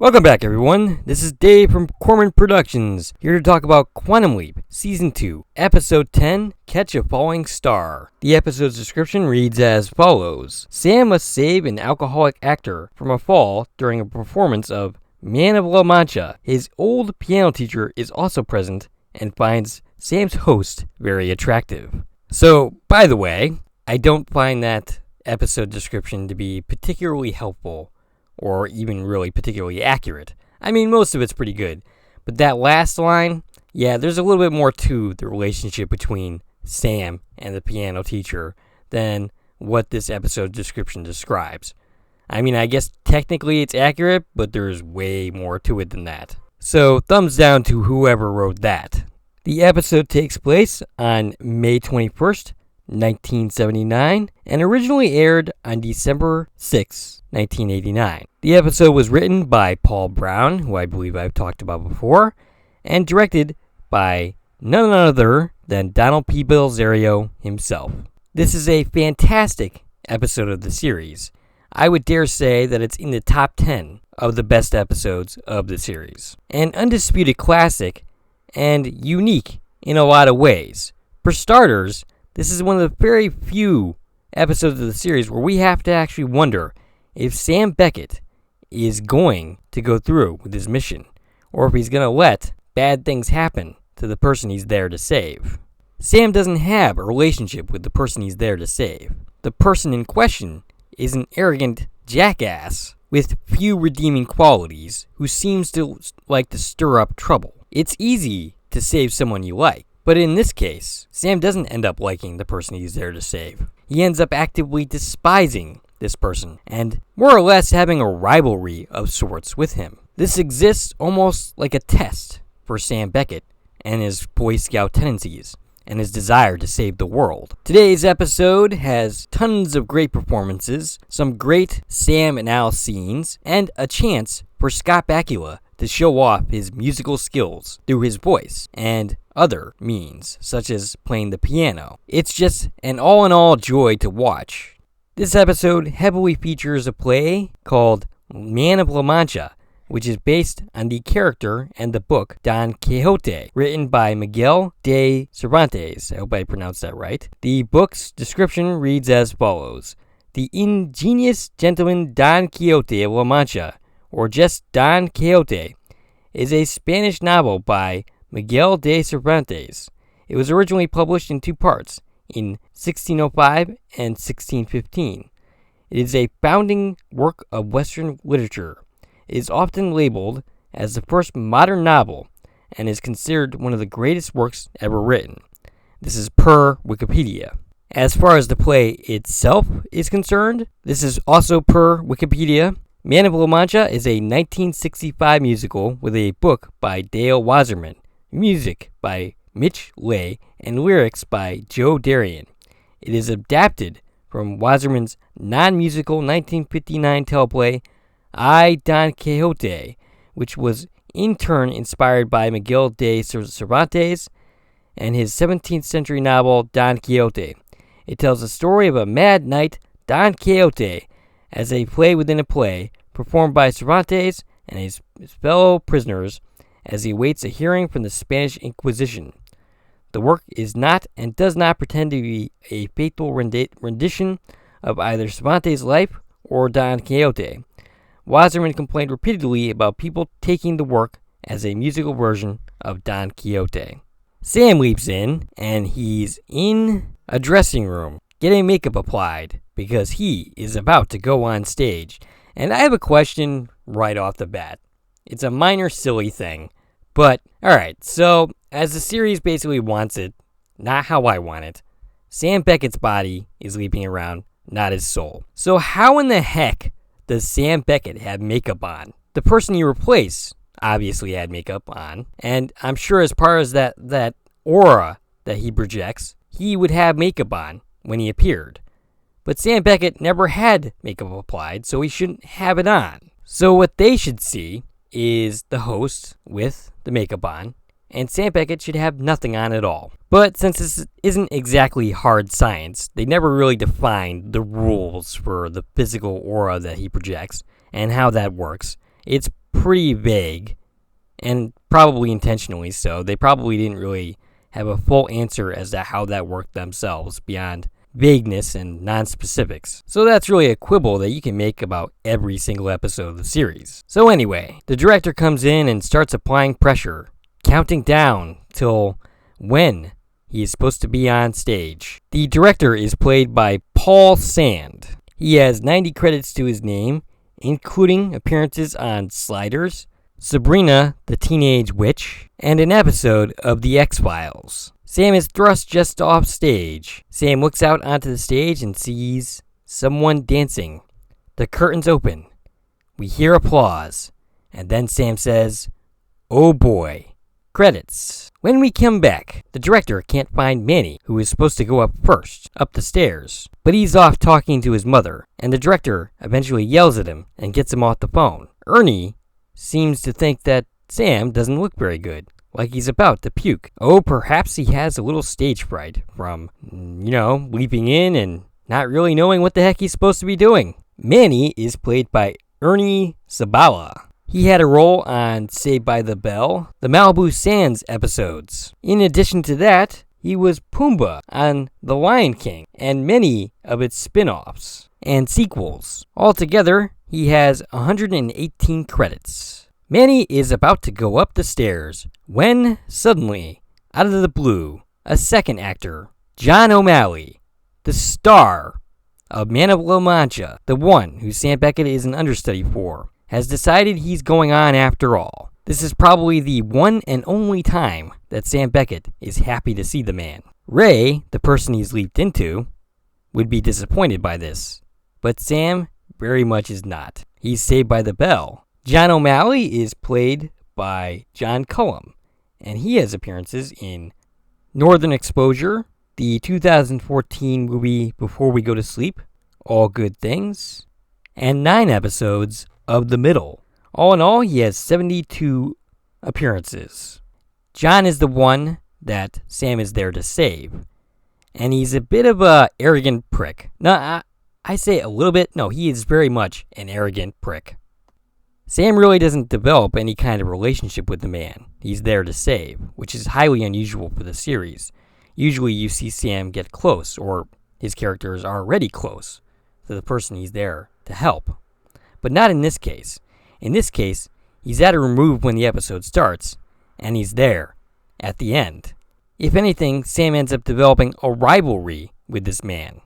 Welcome back, everyone. This is Dave from Korman Productions, here to talk about Quantum Leap, Season 2, Episode 10, Catch a Falling Star. The episode's description reads as follows. Sam must save an alcoholic actor from a fall during a performance of Man of La Mancha. His old piano teacher is also present and finds Sam's host very attractive. So, by the way, I don't find that episode description to be particularly helpful or even really particularly accurate. I mean, most of it's pretty good. But that last line, yeah, there's a little bit more to the relationship between Sam and the piano teacher than what this episode description describes. I mean, I guess technically it's accurate, but there's way more to it than that. So, thumbs down to whoever wrote that. The episode takes place on May 21st, 1979, and originally aired on December 6, 1989. The episode was written by Paul Brown, who I believe I've talked about before, and directed by none other than Donald P. Bellisario himself. This is a fantastic episode of the series. I would dare say that it's in the top 10 of the best episodes of the series. An undisputed classic and unique in a lot of ways. For starters, this is one of the very few episodes of the series where we have to actually wonder if Sam Beckett is going to go through with his mission, or if he's going to let bad things happen to the person he's there to save. Sam doesn't have a relationship with the person he's there to save. The person in question is an arrogant jackass with few redeeming qualities who seems to like to stir up trouble. It's easy to save someone you like, but in this case, Sam doesn't end up liking the person he's there to save. He ends up actively despising this person, and more or less having a rivalry of sorts with him. This exists almost like a test for Sam Beckett and his Boy Scout tendencies, and his desire to save the world. Today's episode has tons of great performances, some great Sam and Al scenes, and a chance for Scott Bakula to show off his musical skills through his voice and other means, such as playing the piano. It's just an all-in-all joy to watch. This episode heavily features a play called Man of La Mancha, which is based on the character and the book Don Quixote, written by Miguel de Cervantes. I hope I pronounced that right. The book's description reads as follows. The ingenious gentleman Don Quixote of La Mancha, or just Don Quixote, is a Spanish novel by Miguel de Cervantes. It was originally published in two parts, in 1605 and 1615. It is a founding work of Western literature. It is often labeled as the first modern novel and is considered one of the greatest works ever written. This is per Wikipedia. As far as the play itself is concerned, this is also per Wikipedia. Man of La Mancha is a 1965 musical with a book by Dale Wasserman, music by Mitch Lay, and lyrics by Joe Darian. It is adapted from Wasserman's non-musical 1959 teleplay I, Don Quixote, which was in turn inspired by Miguel de Cervantes and his 17th century novel Don Quixote. It tells the story of a mad knight, Don Quixote, as a play within a play, performed by Cervantes and his fellow prisoners as he awaits a hearing from the Spanish Inquisition. The work is not and does not pretend to be a faithful rendition of either Cervantes' life or Don Quixote. Wasserman complained repeatedly about people taking the work as a musical version of Don Quixote. Sam leaps in, and he's in a dressing room, getting makeup applied, because he is about to go on stage. And I have a question right off the bat. It's a minor silly thing, but alright, so as the series basically wants it, not how I want it, Sam Beckett's body is leaping around, not his soul. So how in the heck does Sam Beckett have makeup on? The person you replace obviously had makeup on, and I'm sure as part of that aura that he projects, he would have makeup on when he appeared. But Sam Beckett never had makeup applied, so he shouldn't have it on. So what they should see is the host with the makeup on, and Sam Beckett should have nothing on at all. But since this isn't exactly hard science, they never really defined the rules for the physical aura that he projects and how that works. It's pretty vague, and probably intentionally so. They probably didn't really have a full answer as to how that worked themselves beyond vagueness and non-specifics. So that's really a quibble that you can make about every single episode of the series. So anyway, the director comes in and starts applying pressure, counting down till when he is supposed to be on stage. The director is played by Paul Sand. He has 90 credits to his name, including appearances on Sliders, Sabrina the Teenage Witch, and an episode of The X-Files. Sam is thrust just off stage. Sam looks out onto the stage and sees someone dancing. The curtains open. We hear applause. And then Sam says, "Oh boy." Credits. When we come back, the director can't find Manny, who is supposed to go up first, up the stairs. But he's off talking to his mother, and the director eventually yells at him and gets him off the phone. Ernie seems to think that Sam doesn't look very good, like he's about to puke. Oh, perhaps he has a little stage fright from, leaping in and not really knowing what the heck he's supposed to be doing. Manny is played by Ernie Sabala. He had a role on Saved by the Bell, the Malibu Sands episodes. In addition to that, he was Pumbaa on The Lion King and many of its spin-offs and sequels. Altogether, he has 118 credits. Manny is about to go up the stairs when, suddenly, out of the blue, a second actor, John O'Malley, the star of Man of La Mancha, the one who Sam Beckett is an understudy for, has decided he's going on after all. This is probably the one and only time that Sam Beckett is happy to see the man. Ray, the person he's leaped into, would be disappointed by this, but Sam very much is not. He's Saved by the Bell. John O'Malley is played by John Cullum, and he has appearances in Northern Exposure, the 2014 movie Before We Go to Sleep, All Good Things, and 9 episodes of The Middle. All in all, he has 72 appearances. John is the one that Sam is there to save, and he's a bit of a arrogant prick. No, I say a little bit. No, he is very much an arrogant prick. Sam really doesn't develop any kind of relationship with the man he's there to save, which is highly unusual for the series. Usually you see Sam get close, or his characters are already close to the person he's there to help. But not in this case. In this case, he's at a remove when the episode starts, and he's there at the end. If anything, Sam ends up developing a rivalry with this man,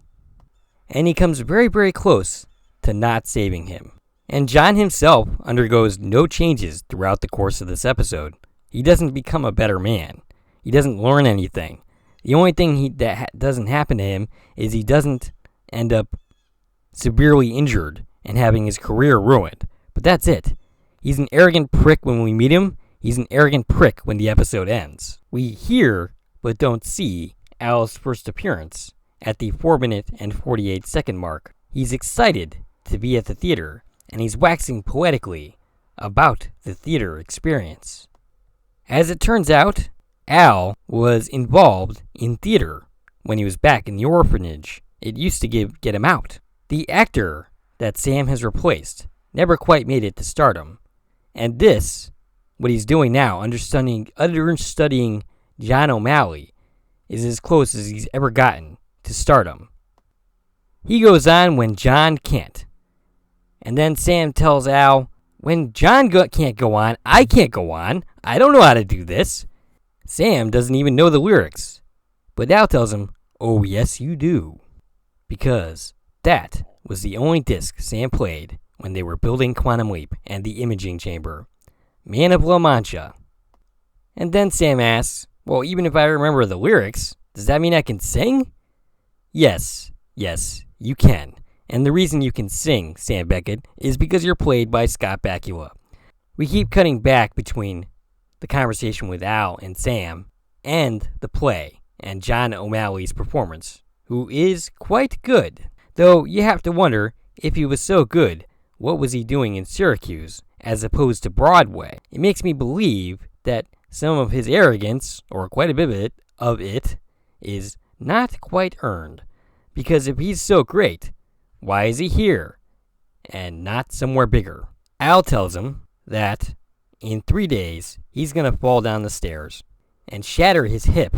and he comes very, very close to not saving him. And John himself undergoes no changes throughout the course of this episode. He doesn't become a better man. He doesn't learn anything. The only thing that doesn't happen to him is he doesn't end up severely injured and having his career ruined. But that's it. He's an arrogant prick when we meet him. He's an arrogant prick when the episode ends. We hear, but don't see, Al's first appearance at the 4-minute and 48-second mark. He's excited to be at the theater, and he's waxing poetically about the theater experience. As it turns out, Al was involved in theater when he was back in the orphanage. It used to get him out. The actor that Sam has replaced never quite made it to stardom. And this, what he's doing now, understudying John O'Malley, is as close as he's ever gotten to stardom. He goes on when John can't. And then Sam tells Al, when John can't go on, I can't go on. I don't know how to do this. Sam doesn't even know the lyrics. But Al tells him, oh yes you do. Because that was the only disc Sam played when they were building Quantum Leap and the Imaging Chamber. Man of La Mancha. And then Sam asks, well, even if I remember the lyrics, does that mean I can sing? Yes, you can. And the reason you can sing, Sam Beckett, is because you're played by Scott Bakula. We keep cutting back between the conversation with Al and Sam and the play and John O'Malley's performance, who is quite good. Though you have to wonder, if he was so good, what was he doing in Syracuse as opposed to Broadway? It makes me believe that some of his arrogance, or quite a bit of it, is not quite earned. Because if he's so great, why is he here and not somewhere bigger? Al tells him that in 3 days he's going to fall down the stairs and shatter his hip,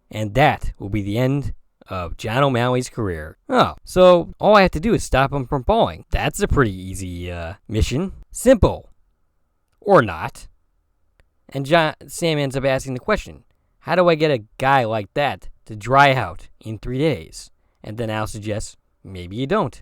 and that will be the end of John O'Malley's career. Oh, so all I have to do is stop him from falling. That's a pretty easy mission. Simple. Or not. And Sam ends up asking the question, how do I get a guy like that to dry out in 3 days? And then Al suggests, maybe you don't.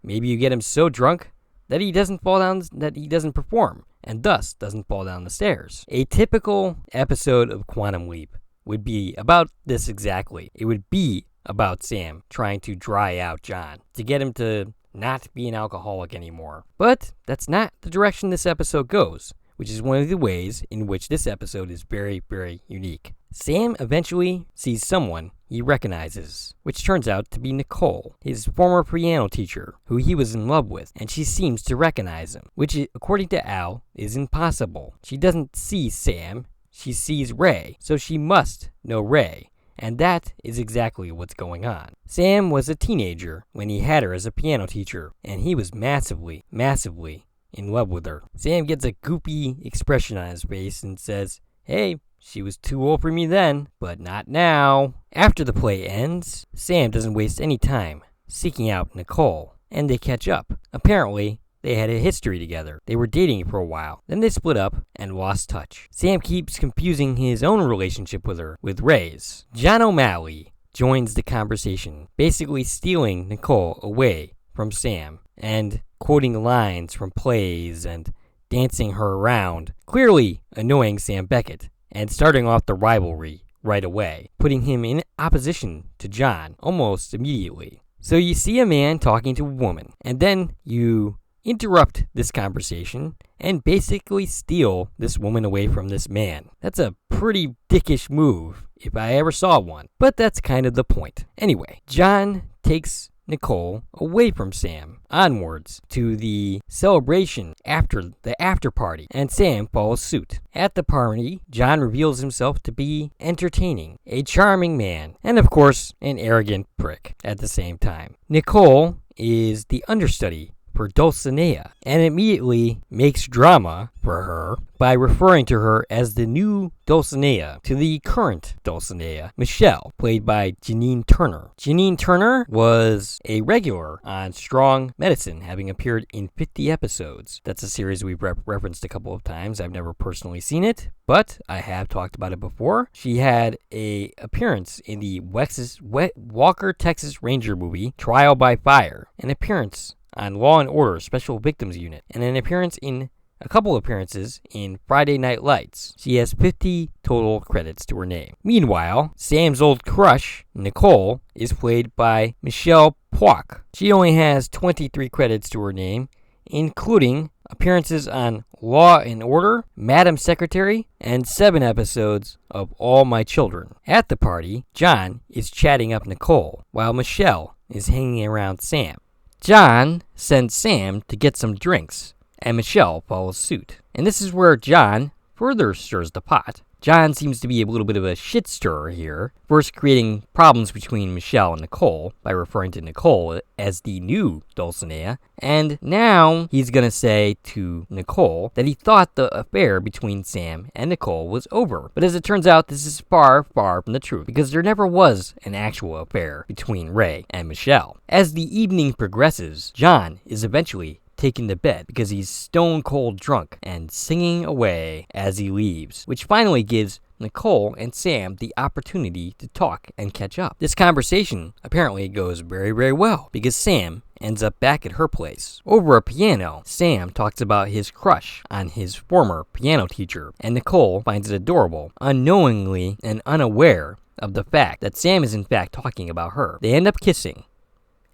Maybe you get him so drunk that he doesn't perform, and thus doesn't fall down the stairs. A typical episode of Quantum Leap would be about this exactly. It would be about Sam trying to dry out John to get him to not be an alcoholic anymore. But that's not the direction this episode goes, which is one of the ways in which this episode is very, very unique. Sam eventually sees someone he recognizes, which turns out to be Nicole, his former piano teacher, who he was in love with, and she seems to recognize him, which, according to Al, is impossible. She doesn't see Sam, she sees Ray, so she must know Ray, and that is exactly what's going on. Sam was a teenager when he had her as a piano teacher, and he was massively, massively in love with her. Sam gets a goopy expression on his face and says, hey, she was too old for me then, but not now. After the play ends, Sam doesn't waste any time seeking out Nicole, and they catch up. Apparently, they had a history together. They were dating for a while. Then they split up and lost touch. Sam keeps confusing his own relationship with her with Ray's. John O'Malley joins the conversation, basically stealing Nicole away from Sam and quoting lines from plays and dancing her around, clearly annoying Sam Beckett and starting off the rivalry right away, putting him in opposition to John almost immediately. So you see a man talking to a woman, and then you interrupt this conversation and basically steal this woman away from this man. That's a pretty dickish move if I ever saw one, but that's kind of the point. Anyway, John takes Nicole away from Sam onwards to the celebration after the after party, and Sam follows suit. At the party, John reveals himself to be entertaining, a charming man, and of course, an arrogant prick at the same time. Nicole is the understudy for Dulcinea, and immediately makes drama for her by referring to her as the new Dulcinea to the current Dulcinea, Michelle, played by Janine Turner. Janine Turner was a regular on Strong Medicine, having appeared in 50 episodes. That's a series we've referenced a couple of times. I've never personally seen it, but I have talked about it before. She had an appearance in the Walker, Texas Ranger movie, Trial by Fire, an appearance on Law & Order Special Victims Unit, and a couple appearances in Friday Night Lights. She has 50 total credits to her name. Meanwhile, Sam's old crush, Nicole, is played by Michelle Poik. She only has 23 credits to her name, including appearances on Law & Order, Madam Secretary, and 7 episodes of All My Children. At the party, John is chatting up Nicole, while Michelle is hanging around Sam. John sends Sam to get some drinks, and Michelle follows suit. And this is where John further stirs the pot. John seems to be a little bit of a shit stirrer here, first creating problems between Michelle and Nicole by referring to Nicole as the new Dulcinea, and now he's gonna say to Nicole that he thought the affair between Sam and Nicole was over. But as it turns out, this is far, far from the truth, because there never was an actual affair between Ray and Michelle. As the evening progresses, John is eventually taken to bed because he's stone cold drunk and singing away as he leaves, which finally gives Nicole and Sam the opportunity to talk and catch up. This conversation apparently goes very, very well because Sam ends up back at her place. Over a piano, Sam talks about his crush on his former piano teacher, and Nicole finds it adorable, unknowingly and unaware of the fact that Sam is in fact talking about her. They end up kissing,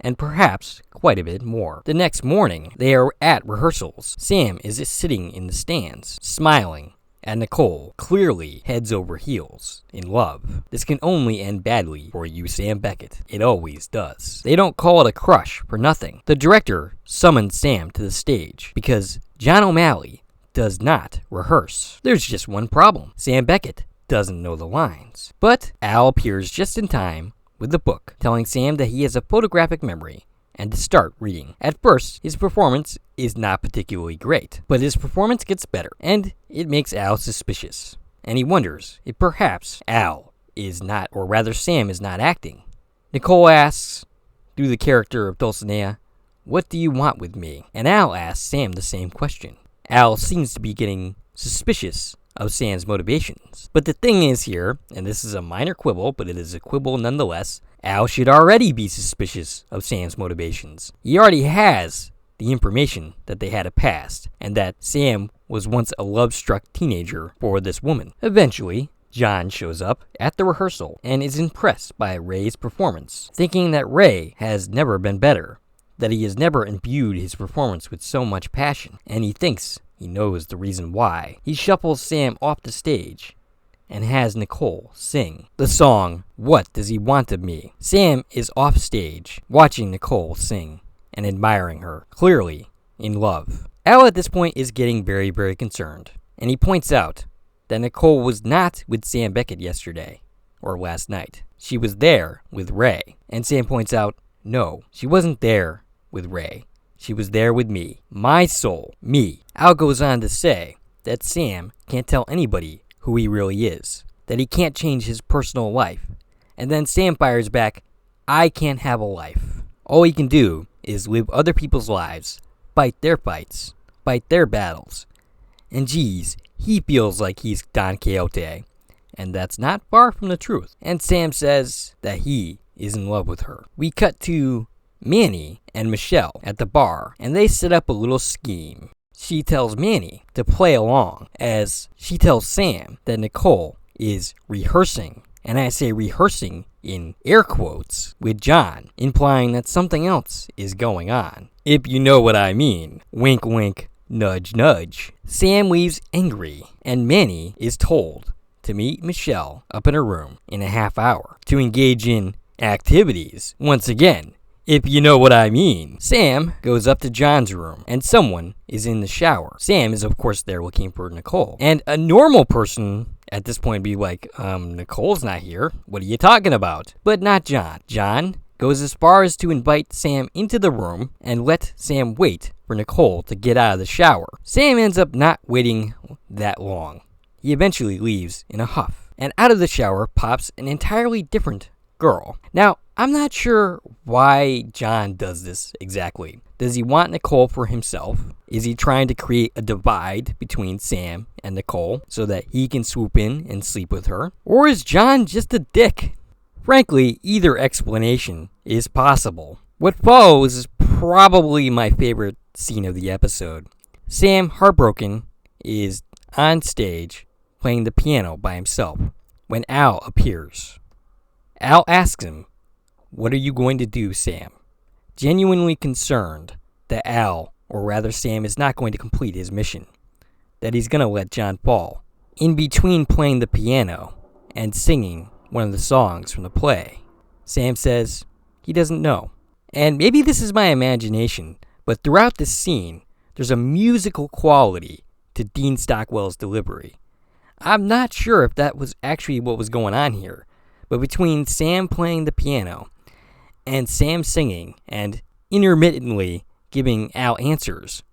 and perhaps quite a bit more. The next morning, they are at rehearsals. Sam is just sitting in the stands, smiling, and Nicole clearly heads over heels in love. This can only end badly for you, Sam Beckett. It always does. They don't call it a crush for nothing. The director summons Sam to the stage because John O'Malley does not rehearse. There's just one problem. Sam Beckett doesn't know the lines. But Al appears just in time with the book, telling Sam that he has a photographic memory and to start reading. At first, his performance is not particularly great, but his performance gets better, and it makes Al suspicious. And he wonders if perhaps Al is not, or rather Sam is not acting. Nicole asks, through the character of Dulcinea, "What do you want with me?" And Al asks Sam the same question. Al seems to be getting suspicious of Sam's motivations. But the thing is here, and this is a minor quibble, but it is a quibble nonetheless, Al should already be suspicious of Sam's motivations. He already has the information that they had a past, and that Sam was once a love-struck teenager for this woman. Eventually, John shows up at the rehearsal and is impressed by Ray's performance, thinking that Ray has never been better, that he has never imbued his performance with so much passion, and he thinks he knows the reason why. He shuffles Sam off the stage and has Nicole sing the song, "What Does He Want of Me?" Sam is off stage watching Nicole sing and admiring her, clearly in love. Al at this point is getting very, very concerned, and he points out that Nicole was not with Sam Beckett yesterday, or last night. She was there with Ray. And Sam points out, no, she wasn't there with Ray. She was there with me. My soul. Me. Al goes on to say that Sam can't tell anybody who he really is, that he can't change his personal life. And then Sam fires back, I can't have a life. All he can do is live other people's lives, fight their fights, fight their battles. And geez, he feels like he's Don Quixote, and that's not far from the truth. And Sam says that he is in love with her. We cut to Manny and Michelle at the bar, and they set up a little scheme. She tells Manny to play along, as she tells Sam that Nicole is rehearsing, and I say rehearsing in air quotes, with John, implying that something else is going on. If you know what I mean. Wink wink, nudge nudge. Sam leaves angry, and Manny is told to meet Michelle up in her room in a half hour to engage in activities. Once again, if you know what I mean. Sam goes up to John's room, and someone is in the shower. Sam is, of course, there looking for Nicole. And a normal person at this point would be like, Nicole's not here. What are you talking about? But not John. John goes as far as to invite Sam into the room and let Sam wait for Nicole to get out of the shower. Sam ends up not waiting that long. He eventually leaves in a huff, and out of the shower pops an entirely different girl. Now, I'm not sure why John does this exactly. Does he want Nicole for himself? Is he trying to create a divide between Sam and Nicole so that he can swoop in and sleep with her? Or is John just a dick? Frankly, either explanation is possible. What follows is probably my favorite scene of the episode. Sam, heartbroken, is on stage playing the piano by himself when Al appears. Al asks him, "What are you going to do, Sam?" Genuinely concerned that Al, or rather Sam, is not going to complete his mission, that he's going to let John fall. In between playing the piano and singing one of the songs from the play, Sam says he doesn't know. And maybe this is my imagination, but throughout this scene, there's a musical quality to Dean Stockwell's delivery. I'm not sure if that was actually what was going on here, but between Sam playing the piano and Sam singing and intermittently giving Al answers,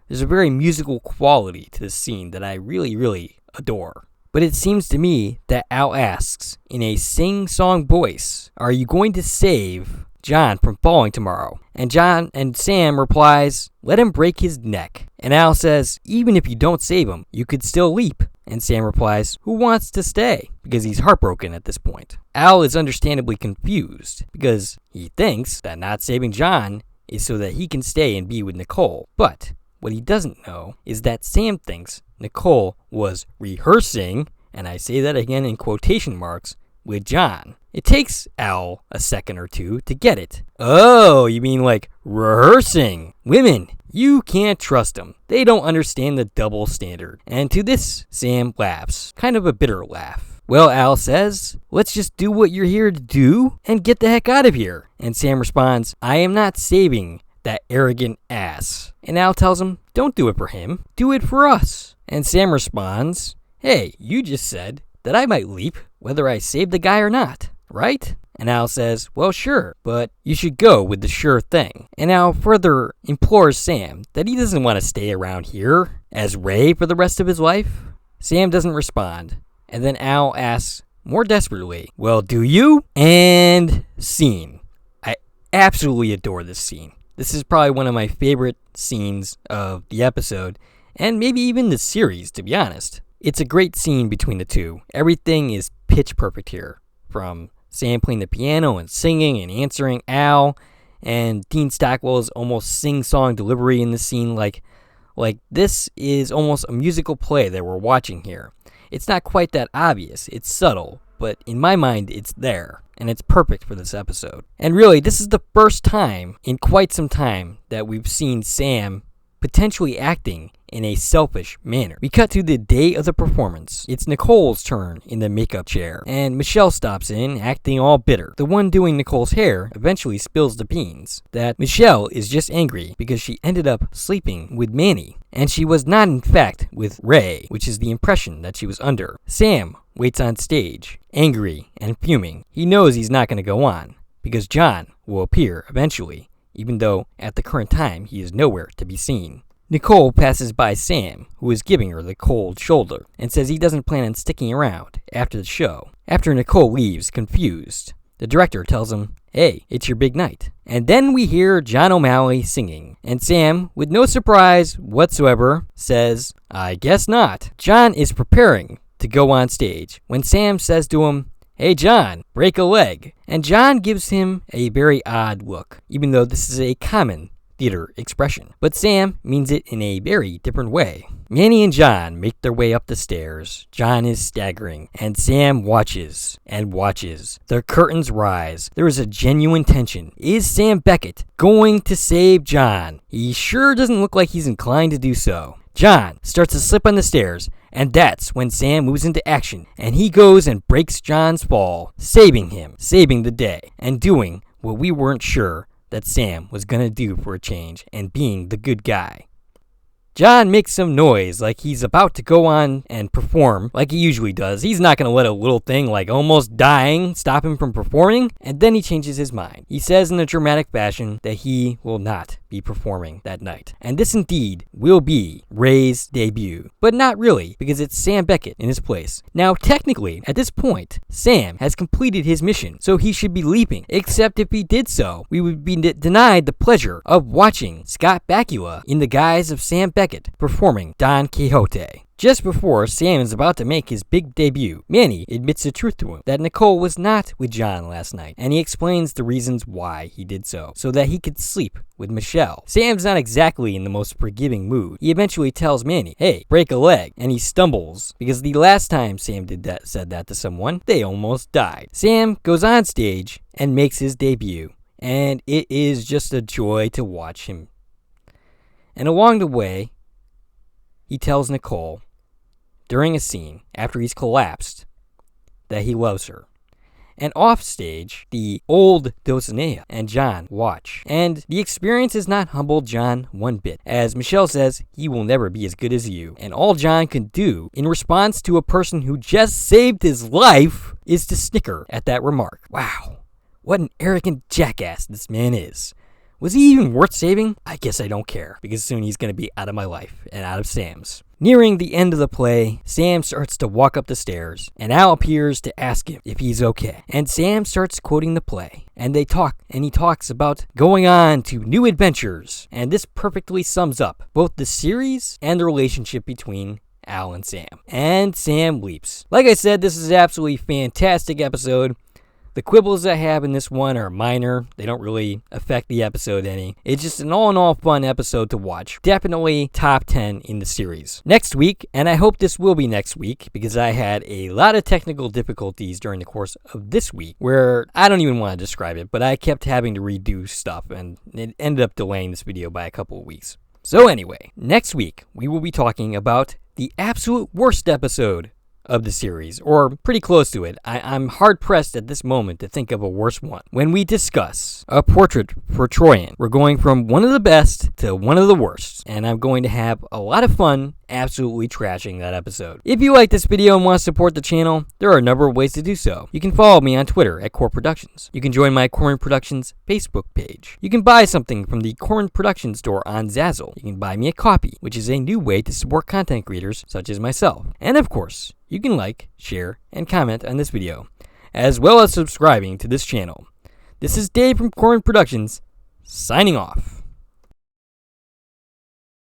there's a very musical quality to this scene that I really, really adore. But it seems to me that Al asks in a sing-song voice, "Are you going to save John from falling tomorrow?" And Sam replies, "Let him break his neck." And Al says, "Even if you don't save him, you could still leap." And Sam replies, "Who wants to stay?" Because he's heartbroken at this point. Al is understandably confused because he thinks that not saving John is so that he can stay and be with Nicole. But what he doesn't know is that Sam thinks Nicole was rehearsing, and I say that again in quotation marks, with John. It takes Al a second or two to get it. Oh, you mean like rehearsing? Women, you can't trust them. They don't understand the double standard. And to this, Sam laughs. Kind of a bitter laugh. Well, Al says, "Let's just do what you're here to do and get the heck out of here." And Sam responds, "I am not saving that arrogant ass." And Al tells him, "Don't do it for him. Do it for us." And Sam responds, "Hey, you just said that I might leap whether I save the guy or not, right?" And Al says, well, sure, but you should go with the sure thing. And Al further implores Sam that he doesn't want to stay around here as Ray for the rest of his life. Sam doesn't respond, and then Al asks more desperately, well, do you? And scene. I absolutely adore this scene. This is probably one of my favorite scenes of the episode, and maybe even the series, to be honest. It's a great scene between the two. Everything is pitch perfect here, from Sam playing the piano and singing and answering Al, and Dean Stockwell's almost sing-song delivery in the scene. Like this is almost a musical play that we're watching here. It's not quite that obvious. It's subtle, but in my mind, it's there, and it's perfect for this episode. And really, this is the first time in quite some time that we've seen Sam potentially acting in a selfish manner. We cut to the day of the performance. It's Nicole's turn in the makeup chair, and Michelle stops in, acting all bitter. The one doing Nicole's hair eventually spills the beans that Michelle is just angry because she ended up sleeping with Manny, and she was not in fact with Ray, which is the impression that she was under. Sam waits on stage, angry and fuming. He knows he's not going to go on, because John will appear eventually, even though at the current time he is nowhere to be seen. Nicole passes by Sam, who is giving her the cold shoulder, and says he doesn't plan on sticking around after the show. After Nicole leaves, confused, the director tells him, hey, it's your big night. And then we hear John O'Malley singing, and Sam, with no surprise whatsoever, says, I guess not. John is preparing to go on stage when Sam says to him, hey John, break a leg. And John gives him a very odd look, even though this is a common theater expression. But Sam means it in a very different way. Manny and John make their way up the stairs. John is staggering, and Sam watches and watches. The curtains rise. There is a genuine tension. Is Sam Beckett going to save John? He sure doesn't look like he's inclined to do so. John starts to slip on the stairs, and that's when Sam moves into action, and he goes and breaks John's fall, saving him, saving the day, and doing what we weren't sure that Sam was gonna do for a change, and being the good guy. John makes some noise like he's about to go on and perform like he usually does. He's not going to let a little thing like almost dying stop him from performing, and then he changes his mind. He says in a dramatic fashion that he will not be performing that night. And this indeed will be Ray's debut, but not really, because it's Sam Beckett in his place. Now technically, at this point, Sam has completed his mission, so he should be leaping, except if he did so, we would be denied the pleasure of watching Scott Bakula in the guise of Sam Beckett performing Don Quixote. Just before Sam is about to make his big debut, Manny admits the truth to him, that Nicole was not with John last night, and he explains the reasons why he did so that he could sleep with Michelle. Sam's not exactly in the most forgiving mood. He eventually tells Manny, hey, break a leg, and he stumbles, because the last time Sam said that to someone, they almost died. Sam goes on stage and makes his debut, and it is just a joy to watch him. And along the way, he tells Nicole, during a scene, after he's collapsed, that he loves her. And off stage, the old Dulcinea and John watch. And the experience has not humbled John one bit. As Michelle says, he will never be as good as you. And all John can do in response to a person who just saved his life is to snicker at that remark. Wow, what an arrogant jackass this man is. Was he even worth saving? I guess I don't care, because soon he's going to be out of my life and out of Sam's. Nearing the end of the play, Sam starts to walk up the stairs, and Al appears to ask him if he's okay. And Sam starts quoting the play, and he talks about going on to new adventures. And this perfectly sums up both the series and the relationship between Al and Sam. And Sam leaps. Like I said, this is an absolutely fantastic episode. The quibbles I have in this one are minor. They don't really affect the episode any. It's just an all-in-all fun episode to watch. Definitely top 10 in the series. Next week, and I hope this will be next week, because I had a lot of technical difficulties during the course of this week, where I don't even want to describe it, but I kept having to redo stuff, and it ended up delaying this video by a couple of weeks. So anyway, next week, we will be talking about the absolute worst episode of the series, or pretty close to it. I'm hard-pressed at this moment to think of a worse one. When we discuss A Portrait for Troyan, we're going from one of the best to one of the worst, and I'm going to have a lot of fun absolutely trashing that episode. If you like this video and want to support the channel, there are a number of ways to do so. You can follow me on Twitter at Korman Productions. You can join my Korman Productions Facebook page. You can buy something from the Korman Productions store on Zazzle. You can buy me a copy, which is a new way to support content creators such as myself. And of course, you can like, share, and comment on this video, as well as subscribing to this channel. This is Dave from Korman Productions, signing off.